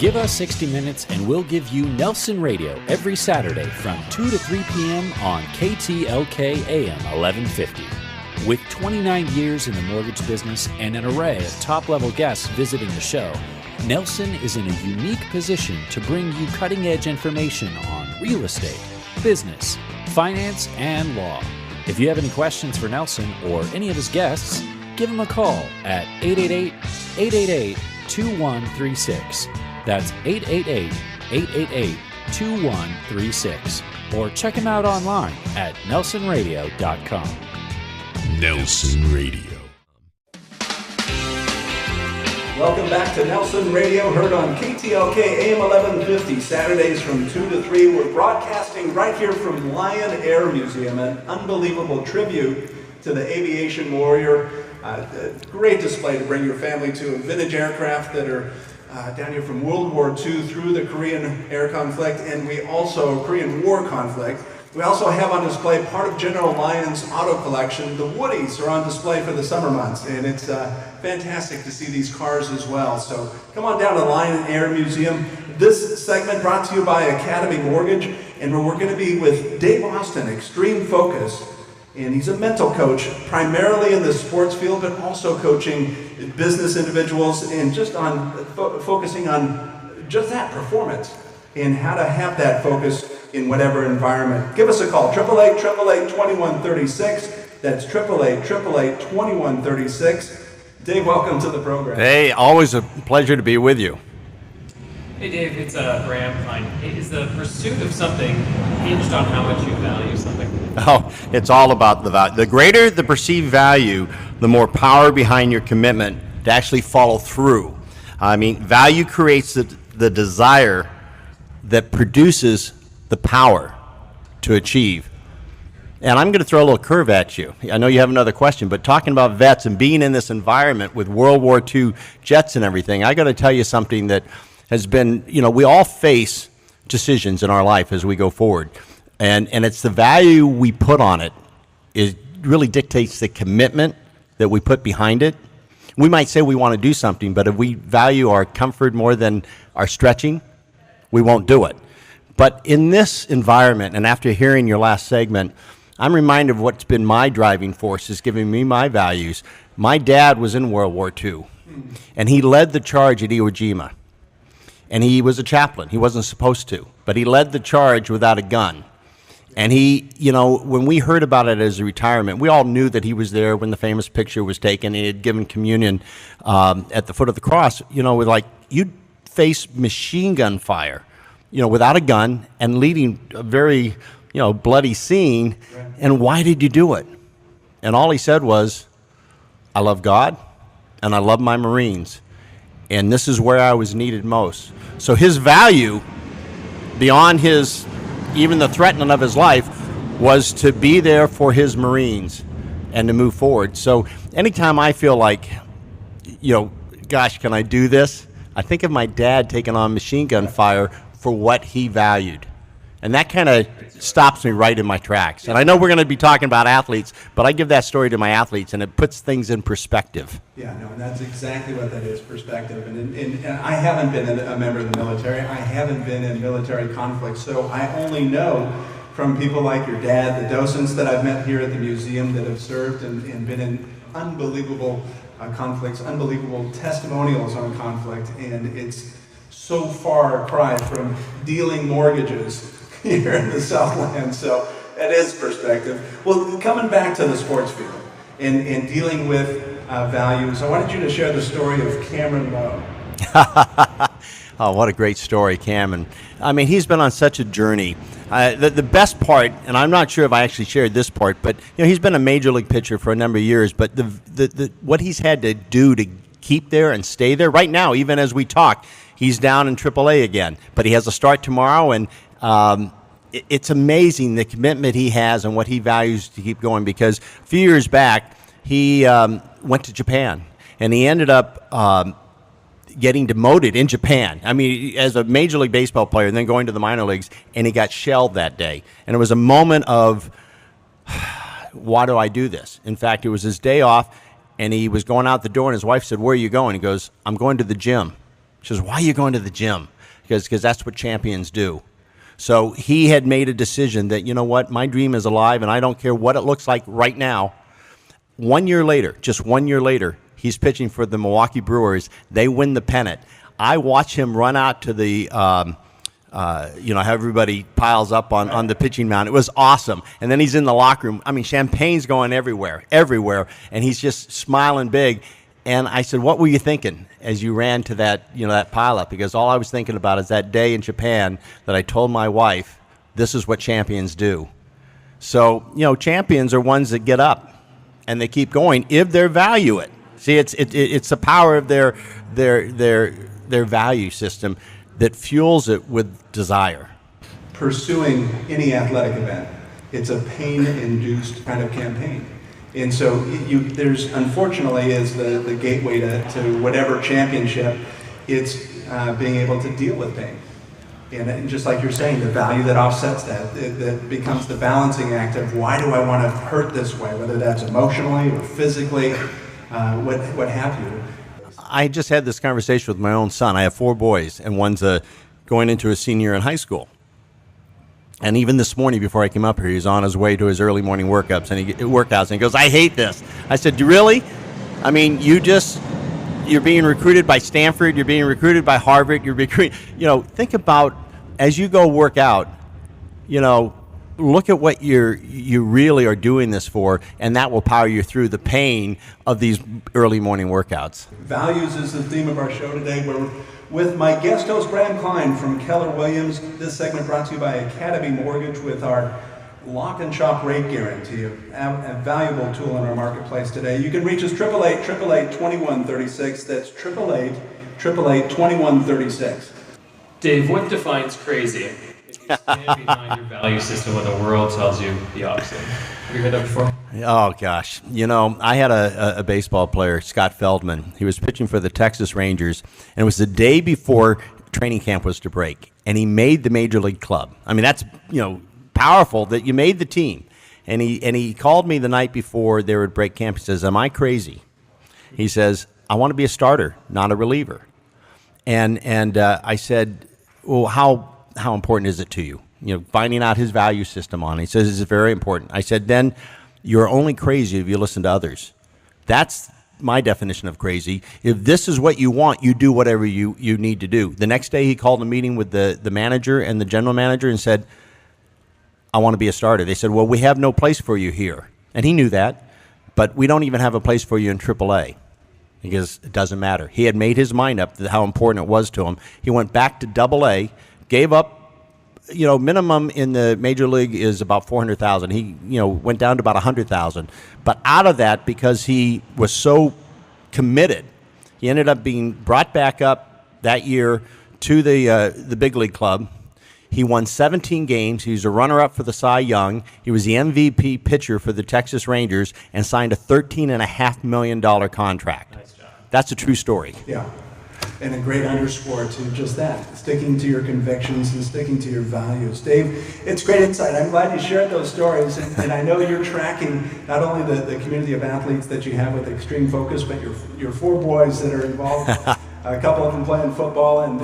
Give us 60 minutes and we'll give you Nelson Radio every Saturday from 2 to 3 p.m. on KTLK AM 1150. With 29 years in the mortgage business and an array of top-level guests visiting the show, Nelson is in a unique position to bring you cutting-edge information on real estate, business, finance, and law. If you have any questions for Nelson or any of his guests, give him a call at 888-888-2136. That's 888-888-2136. Or check him out online at nelsonradio.com. Nelson Radio. Welcome back to Nelson Radio, heard on KTLK AM 1150, Saturdays from 2 to 3. We're broadcasting right here from Lion Air Museum, an unbelievable tribute to the aviation warrior. A great display to bring your family to. Vintage aircraft that are down here from World War II through the Korean air conflict, and Korean War conflict. We also have on display part of General Lyon's auto collection. The Woodies are on display for the summer months, and it's fantastic to see these cars as well. So come on down to Lion Air Museum. This segment brought to you by Academy Mortgage, and we're going to be with Dave Austin, Extreme Focus. And he's a mental coach, primarily in the sports field, but also coaching business individuals and just on focusing on just that performance and how to have that focus in whatever environment. Give us a call, 888-888-2136. That's 888-888-2136. Dave, welcome to the program. Hey, always a pleasure to be with you. Hey Dave, it's Graham. Is the pursuit of something hinged on how much you value something? Oh, it's all about the value. The greater the perceived value, the more power behind your commitment to actually follow through. I mean, value creates the desire that produces the power to achieve. And I'm going to throw a little curve at you. I know you have another question, but talking about vets and being in this environment with World War II jets and everything, I got to tell you something that has been, we all face decisions in our life as we go forward. And it's the value we put on it is really dictates the commitment that we put behind it. We might say we want to do something, but if we value our comfort more than our stretching, we won't do it. But in this environment, and after hearing your last segment, I'm reminded of what's been my driving force, is giving me my values. My dad was in World War II, and he led the charge at Iwo Jima. And he was a chaplain. He wasn't supposed to, but he led the charge without a gun. And he, when we heard about it as a retirement, we all knew that he was there when the famous picture was taken. He had given communion at the foot of the cross. With you'd face machine gun fire, without a gun and leading a very, bloody scene. Right. And why did you do it? And all he said was, I love God and I love my Marines. And this is where I was needed most. So his value, beyond even the threatening of his life, was to be there for his Marines and to move forward. So anytime I feel like, gosh, can I do this? I think of my dad taking on machine gun fire for what he valued. And that kind of stops me right in my tracks. And I know we're going to be talking about athletes, but I give that story to my athletes, and it puts things in perspective. Yeah, no, and that's exactly what that is, perspective. And I haven't been a member of the military. I haven't been in military conflicts, so I only know from people like your dad, the docents that I've met here at the museum that have served and been in unbelievable conflicts, unbelievable testimonials on conflict, and it's so far cry from dealing mortgages here in the Southland. So that is perspective. Well, coming back to the sports field and dealing with values, I wanted you to share the story of Cameron Lowe. Oh, what a great story, Cameron. I mean, he's been on such a journey. The best part, and I'm not sure if I actually shared this part, but he's been a major league pitcher for a number of years, but the what he's had to do to keep there and stay there, right now, even as we talk, he's down in AAA again, but he has a start tomorrow, and it's amazing the commitment he has and what he values to keep going, because a few years back, he went to Japan, and he ended up getting demoted in Japan. I mean, as a Major League Baseball player, and then going to the minor leagues, and he got shelved that day. And it was a moment of, why do I do this? In fact, it was his day off, and he was going out the door, and his wife said, where are you going? He goes, I'm going to the gym. She says, why are you going to the gym? Because that's what champions do. So he had made a decision that, you know what, my dream is alive, and I don't care what it looks like right now. 1 year later, just 1 year later, he's pitching for the Milwaukee Brewers. They win the pennant. I watch him run out to the, how everybody piles up on the pitching mound. It was awesome. And then he's in the locker room. I mean, champagne's going everywhere, and he's just smiling big. And I said, what were you thinking as you ran to that pileup? Because all I was thinking about is that day in Japan that I told my wife, this is what champions do. So, champions are ones that get up and they keep going if they value it. See, it's the power of their value system that fuels it with desire. Pursuing any athletic event, it's a pain-induced kind of campaign. And so there's, unfortunately, is the gateway to whatever championship, it's being able to deal with pain. And just like you're saying, the value that offsets that becomes the balancing act of why do I want to hurt this way, whether that's emotionally or physically, what have you. I just had this conversation with my own son. I have 4 boys, and one's going into a senior year in high school. And even this morning, before I came up here, he's on his way to his early morning workouts, and he goes, I hate this. I said, really? I mean, you're being recruited by Stanford, you're being recruited by Harvard, think about, as you go work out, look at what you really are doing this for, and that will power you through the pain of these early morning workouts. Values is the theme of our show today. We're with my guest host, Bram Klein from Keller Williams. This segment brought to you by Academy Mortgage with our Lock and Shop Rate Guarantee, a valuable tool in our marketplace today. You can reach us 888-888-2136. That's 888-888-2136. Dave, what defines crazy? You stand behind your value system when the world tells you the opposite. Have you heard that before? Oh, gosh. I had a baseball player, Scott Feldman. He was pitching for the Texas Rangers, and it was the day before training camp was to break, and he made the Major League Club. I mean, that's, powerful that you made the team. And he called me the night before they would break camp. He says, am I crazy? He says, I want to be a starter, not a reliever. And I said, well, how important is it to you? Finding out his value system on it. He says it's very important. I said, then you're only crazy if you listen to others. That's my definition of crazy. If this is what you want, you do whatever you need to do. The next day he called a meeting with the manager and the general manager and said, I want to be a starter. They said, well, we have no place for you here. And he knew that, but we don't even have a place for you in AAA. Because it doesn't matter. He had made his mind up how important it was to him. He went back to AA, gave up, minimum in the major league is about $400,000. He, went down to about $100,000. But out of that, because he was so committed, he ended up being brought back up that year to the big league club. He won 17 games. He was a runner-up for the Cy Young. He was the MVP pitcher for the Texas Rangers and signed a $13.5 million contract. Nice job. That's a true story. Yeah, and a great underscore to just that, sticking to your convictions and sticking to your values. Dave, it's great insight. I'm glad you shared those stories, and I know you're tracking not only the community of athletes that you have with Extreme Focus, but your 4 boys that are involved. A couple of them playing football, and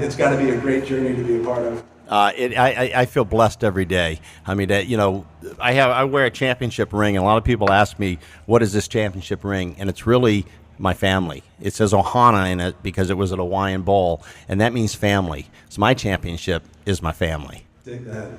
it's got to be a great journey to be a part of. I feel blessed every day. I mean, I wear a championship ring, and a lot of people ask me, what is this championship ring? And it's really my family. It says Ohana in it because it was at a Hawaiian Bowl, and that means family. So my championship is my family. Dig that.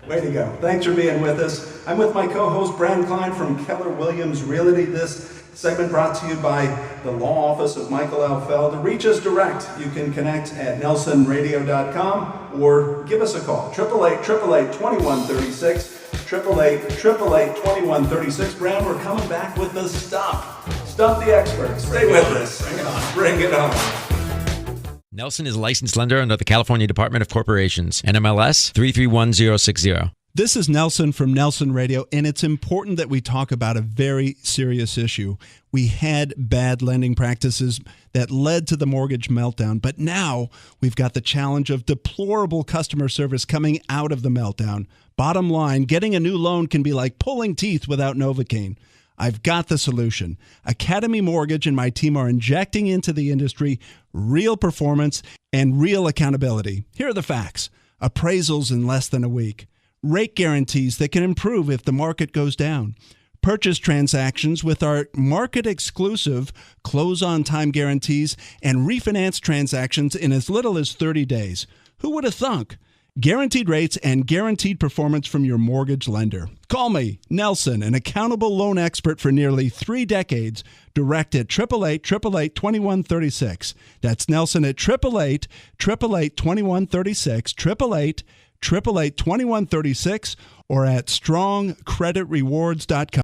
Way to go. Thanks for being with us. I'm with my co-host, Bram Klein from Keller Williams Realty. This segment brought to you by the law office of Michael L. Feld. To reach us direct, you can connect at nelsonradio.com or give us a call, 888-888-2136, 888-888-2136. Bram, we're coming back with the Stump the Expert. Stay with us. Bring it on. Nelson is a licensed lender under the California Department of Corporations, NMLS 331060. This is Nelson from Nelson Radio, and it's important that we talk about a very serious issue. We had bad lending practices that led to the mortgage meltdown, but now we've got the challenge of deplorable customer service coming out of the meltdown. Bottom line, getting a new loan can be like pulling teeth without Novocaine. I've got the solution. Academy Mortgage and my team are injecting into the industry real performance and real accountability. Here are the facts. Appraisals in less than a week. Rate guarantees that can improve if the market goes down. Purchase transactions with our market-exclusive close-on-time guarantees and refinance transactions in as little as 30 days. Who would have thunk? Guaranteed rates and guaranteed performance from your mortgage lender. Call me, Nelson, an accountable loan expert for nearly 3 decades. Direct at 888-888-2136. That's Nelson at 888-888-2136, 888-888-2136, or at strongcreditrewards.com.